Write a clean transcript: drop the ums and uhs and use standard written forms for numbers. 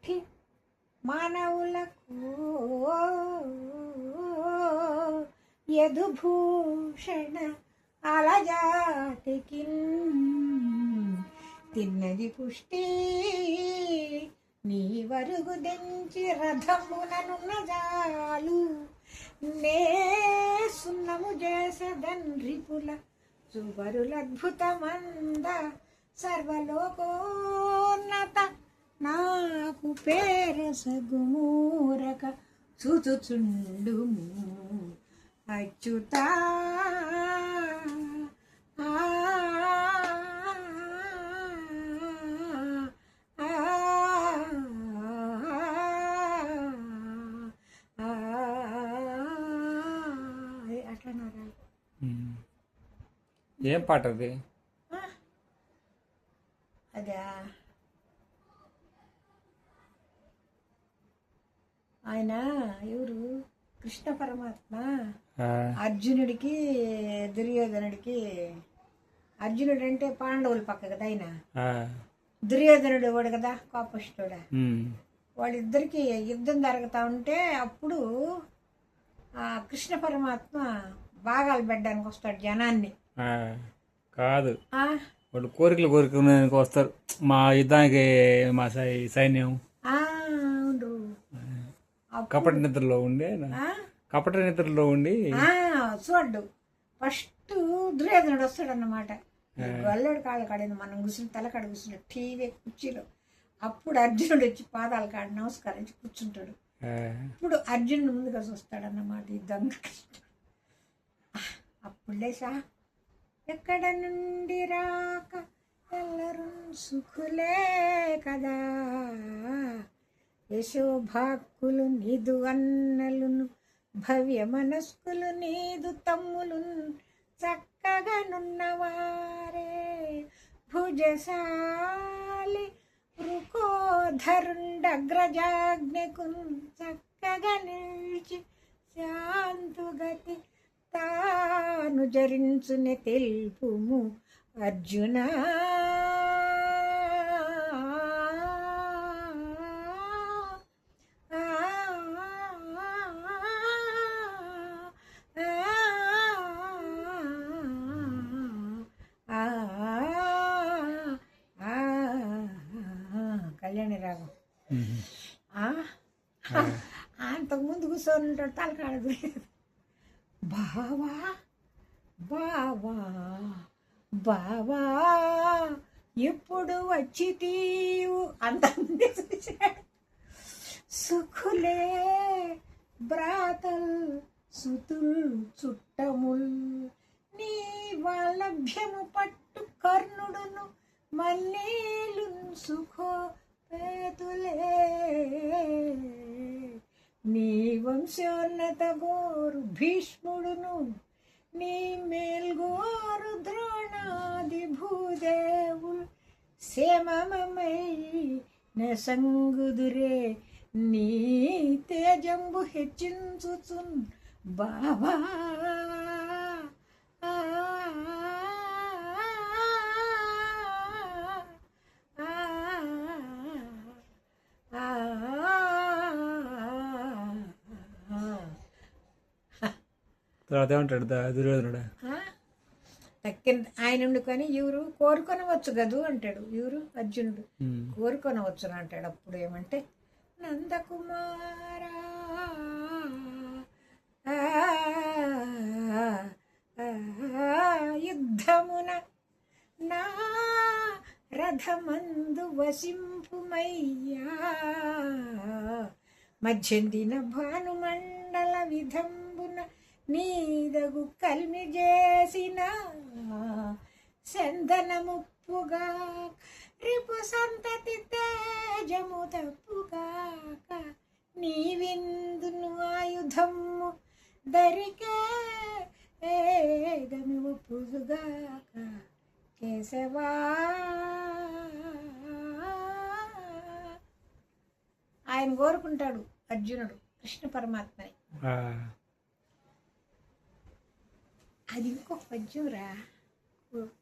పుట్టి మానవులకు యదుభూషణ అలజాతికి తిన్నది పుష్టి నీ వరుగు దెంచి రథముననున్న జాలు నే సున్నము చేసదన్రిపుల సువరులద్భుతమంద సర్వలోకోన్నత నాకు పేరసగుమూరక చూచుచుండుము అచ్యుతా అట్లన్నారా? ఏం పాట అది? అదే ఆయన ఎవరు కృష్ణ పరమాత్మ అర్జునుడికి దుర్యోధనుడికి, అర్జునుడు అంటే పాండవులు పక్క కదా, ఆయన దుర్యోధనుడు వాడు కదా కోపష్టుడా, వాళ్ళిద్దరికి యుద్ధం జరుగుతూ ఉంటే అప్పుడు కృష్ణ పరమాత్మ భాగాలు పెట్టడానికి వస్తాడు జనాన్ని. కాదు, వాళ్ళు కోరికలు కోరుకునేందుకు వస్తారు మా యుద్ధానికి, మా సైన్యం కపట నిద్రలో ఉండి చూడ్డు ఫస్ట్ దుర్యోధనుడు వస్తాడు అన్నమాట. గొల్లడు కాళ్ళ కాడింది, మనం కూర్చుని తలకాడ కూర్చుని టీవీ కుర్చీలో. అప్పుడు అర్జునుడు వచ్చి పాదాల కాడ నమస్కరించి కూర్చుంటాడు. ఇప్పుడు అర్జునుడు ముందుగా చూస్తాడన్నమాట ఈ దొంగ. అప్పుడు లేసా ఎక్కడ నుండి రాక ఎల్లరూ సుఖులే కదా, యశోభాక్కులు నీదు అన్నలును, భవ్య మనస్కులు నీదు తమ్ములున్, చక్కగనున్నవారే భుజశాలి రుకోధరుండగ్రజాజ్ఞకున్, చక్కగా నిలిచి శాంతుగతి తాను జరించునే తెలుపుము అర్జునా. కళ్యాణి రాగం. అంతకుముందు కూర్చొని ఉంటాడు తలకాడదు. బావా బావా బావా ఎప్పుడు వచ్చి తీవు అంతకుముందే చూశాడు. సుఖులే బ్రాతల్ సుతుల్ చుట్టముల్, నీ వాలభ్యము పట్టు కర్ణుడును మల్లీలు సుఖో పేతులే, నీ వంశోన్నత గోరు భీష్ముడును, నీ మేల్గోరు ద్రోణాది భూదేవులు, సేమమై నెసంగుదురే నీ తేజంబు హెచ్చించుచున్ బావా. తర్వాత ఏమంటాడు దుర్యోధనుడు? ఆయన కానీ ఎవరు కోరుకొనవచ్చు కదూ అంటాడు. ఎవరు అర్జునుడు కోరుకొనవచ్చు అంటాడు. అప్పుడు ఏమంటే నందకుమారా యుద్ధమున నా రథమందు వసింపుమయ్యా, మధ్యందిన భానుమండల విధంబున నీదగు కల్మి చేసిన చందనముప్పుగా రిపు సంతతి తేజము తప్పుగాక, నీ విందును ఆయుధము దరికే ఏగమి ఒప్పుగాక కేశవా. ఆయన కోరుకుంటాడు అర్జునుడు కృష్ణ పరమాత్మని. అది ఇంకొక పద్యం రా.